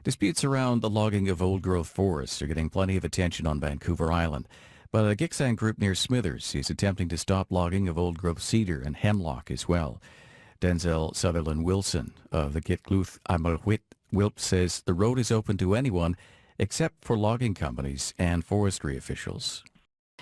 Disputes around the logging of old-growth forests are getting plenty of attention on Vancouver Island, but a Git'san group near Smithers is attempting to stop logging of old-growth cedar and hemlock as well. Denzel Sutherland-Wilson of the Git'luuhl'um'hetxwit says the road is open to anyone except for logging companies and forestry officials.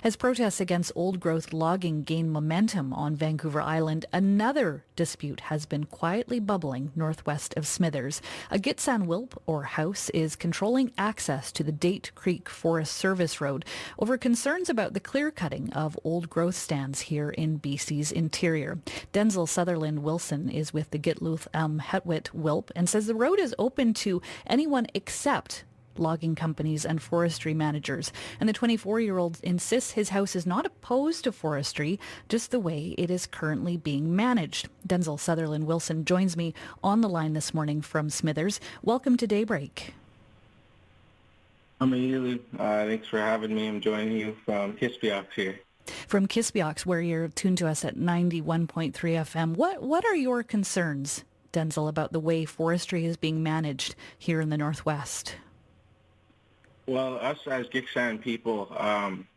As protests against old-growth logging gain momentum on Vancouver Island, another dispute has been quietly bubbling northwest of Smithers. A Git'san Wilp, or house, is controlling access to the Date Creek Forest Service Road over concerns about the clear-cutting of old-growth stands here in BC's interior. Denzel Sutherland-Wilson is with the Git'luuhl'um'hetxwit Wilp and says the road is open to anyone except logging companies and forestry managers. And the 24-year-old insists his house is not opposed to forestry, just the way it is currently being managed. Denzel Sutherland-Wilson joins me on the line this morning from Smithers. Welcome to Daybreak. Thanks for having me. I'm joining you from Kispiox here. From Kispiox, where you're tuned to us at 91.3 FM. What are your concerns, Denzel, about the way forestry is being managed here in the Northwest? Well, us as Git'san people,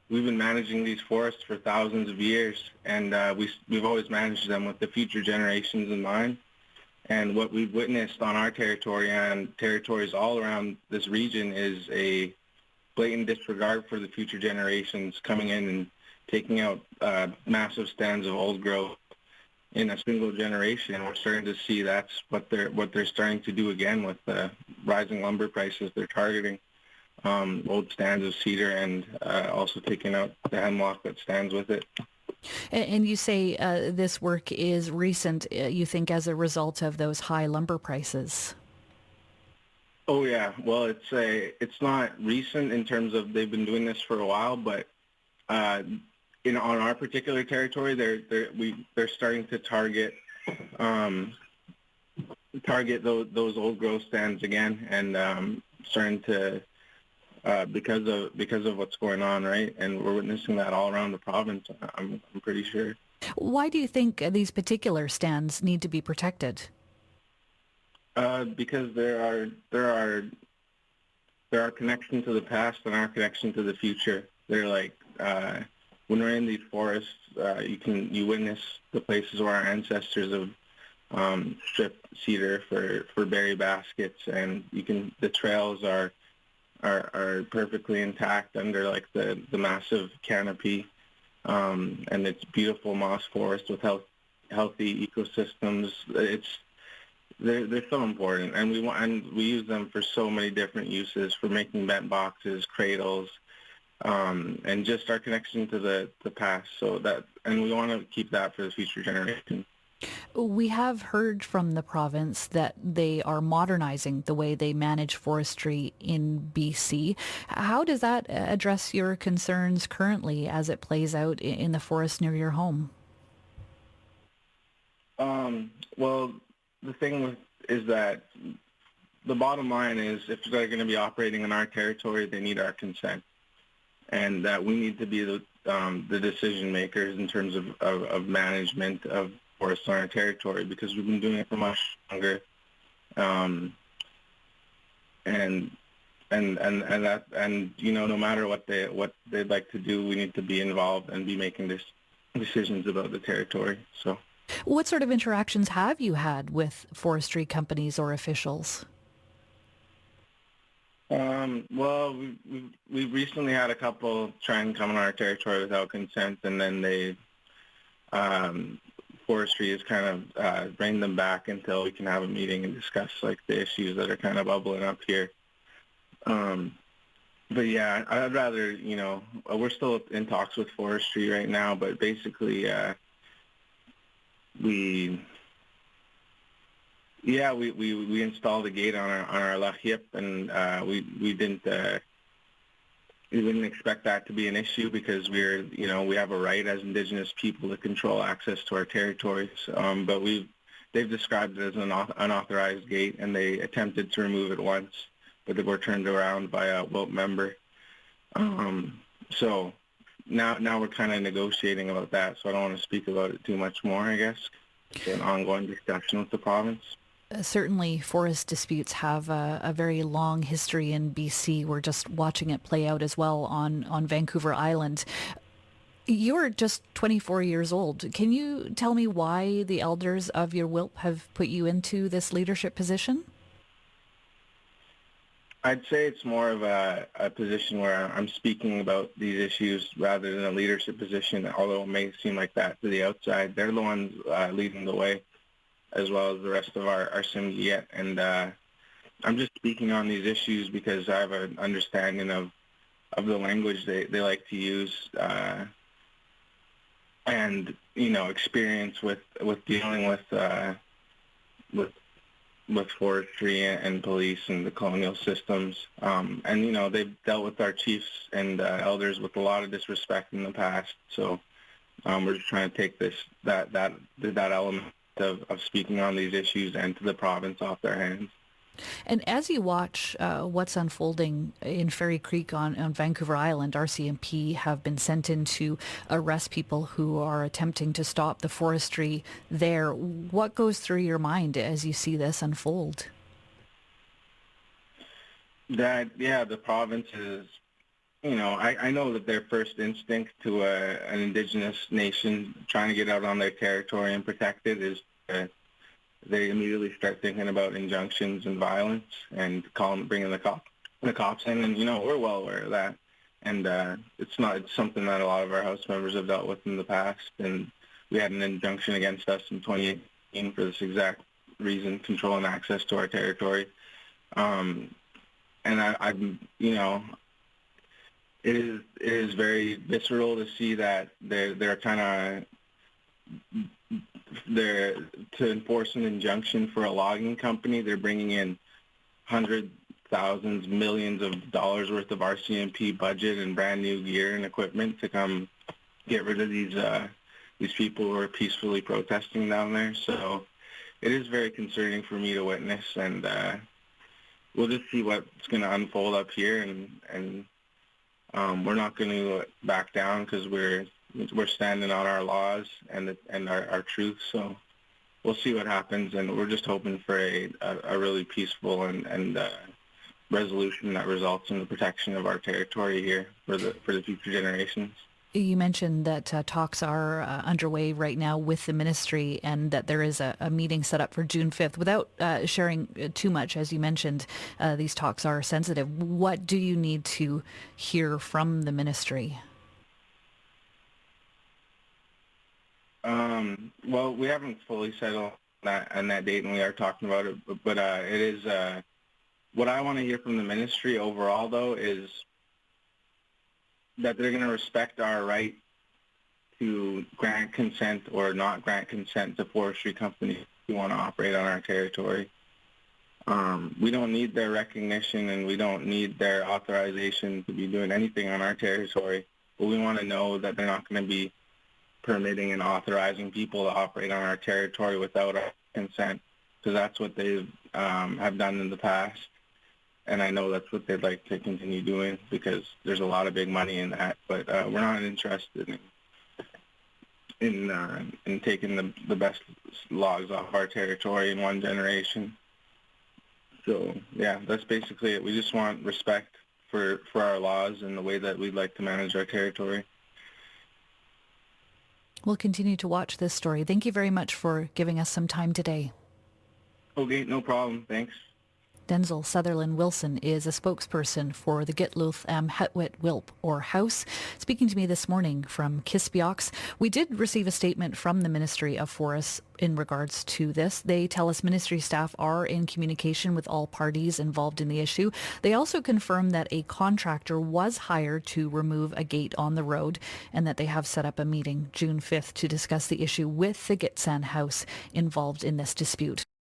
we've been managing these forests for thousands of years, and we've always managed them with the future generations in mind. And what we've witnessed on our territory and territories all around this region is a blatant disregard for the future generations coming in and taking out massive stands of old growth in a single generation. And we're starting to see that's what they're starting to do again with the rising lumber prices. They're targeting old stands of cedar and also taking out the hemlock that stands with it. And you say this work is recent, you think, as a result of those high lumber prices? Oh yeah, well it's not recent in terms of they've been doing this for a while, but on our particular territory, they're starting to target those old growth stands again, and starting to. Because of what's going on, right? And we're witnessing that all around the province, I'm pretty sure. Why do you think these particular stands need to be protected? Because there are connection to the past and our connection to the future. They're like when we're in these forests, you witness the places where our ancestors have stripped cedar for berry baskets, and the trails are perfectly intact under like the massive canopy, and it's beautiful moss forest with healthy ecosystems. They're so important, and we use them for so many different uses, for making bent boxes, cradles, and just our connection to the past. And we want to keep that for the future generation. We have heard from the province that they are modernizing the way they manage forestry in BC. How does that address your concerns currently as it plays out in the forest near your home? Well, the thing is that the bottom line is if they're going to be operating in our territory, they need our consent, and that we need to be the decision makers in terms of management of forests on our territory, because we've been doing it for much longer, and no matter what they'd like to do, we need to be involved and be making decisions about the territory. So, what sort of interactions have you had with forestry companies or officials? Well, we've recently had a couple try and come on our territory without consent, and then they. Forestry has kind of reined them back until we can have a meeting and discuss like the issues that are kind of bubbling up here. But yeah, I'd rather, we're still in talks with forestry right now, but basically we installed a gate on our Lahip, and we didn't expect that to be an issue, because we have a right as Indigenous people to control access to our territories. But they've described it as an unauthorized gate, and they attempted to remove it once, but they were turned around by a WILP member. So now we're kind of negotiating about that, so I don't want to speak about it too much more, I guess. It's an ongoing discussion with the province. Certainly, forest disputes have a very long history in BC. We're just watching it play out as well on Vancouver Island. You're just 24 years old. Can you tell me why the elders of your WILP have put you into this leadership position? I'd say it's more of a position where I'm speaking about these issues rather than a leadership position, although it may seem like that to the outside. They're the ones leading the way, as well as the rest of our syndicate. And I'm just speaking on these issues because I have an understanding of the language they like to use and, experience with dealing with forestry and police and the colonial systems. And, they've dealt with our chiefs and elders with a lot of disrespect in the past. So we're just trying to take that element of speaking on these issues and to the province off their hands. And as you watch what's unfolding in Fairy Creek on Vancouver Island, RCMP have been sent in to arrest people who are attempting to stop the forestry there. What goes through your mind as you see this unfold? The province is, I know that their first instinct to an Indigenous nation trying to get out on their territory and protect it is they immediately start thinking about injunctions and violence and bringing the cops in, and we're well aware of that. And it's something that a lot of our House members have dealt with in the past, and we had an injunction against us in 2018 for this exact reason, control and access to our territory. And it is very visceral to see that they're kind of to enforce an injunction for a logging company. They're bringing in hundreds, thousands, millions of dollars worth of RCMP budget and brand new gear and equipment to come get rid of these people who are peacefully protesting down there. So it is very concerning for me to witness, and we'll just see what's going to unfold up here, and we're not going to back down because we're standing on our laws and our truth. So we'll see what happens, and we're just hoping for a really peaceful and resolution that results in the protection of our territory here for the future generations. You mentioned that talks are underway right now with the ministry, and that there is a meeting set up for June 5th. Without sharing too much, as you mentioned, these talks are sensitive. What do you need to hear from the ministry? Well, we haven't fully settled on that date, and we are talking about it. But it is what I want to hear from the ministry overall, though, is that they're going to respect our right to grant consent or not grant consent to forestry companies who want to operate on our territory. We don't need their recognition, and we don't need their authorization to be doing anything on our territory. But we want to know that they're not going to be permitting and authorizing people to operate on our territory without our consent, because that's what they have done in the past. And I know that's what they'd like to continue doing, because there's a lot of big money in that. But we're not interested in taking the best logs off our territory in one generation. So, yeah, that's basically it. We just want respect for our laws and the way that we'd like to manage our territory. We'll continue to watch this story. Thank you very much for giving us some time today. Okay, no problem. Thanks. Denzel Sutherland-Wilson is a spokesperson for the Git'luuhl'um'hetxwit WILP, or House, speaking to me this morning from Kispiox. We did receive a statement from the Ministry of Forests in regards to this. They tell us ministry staff are in communication with all parties involved in the issue. They also confirm that a contractor was hired to remove a gate on the road, and that they have set up a meeting June 5th to discuss the issue with the Gitsan House involved in this dispute.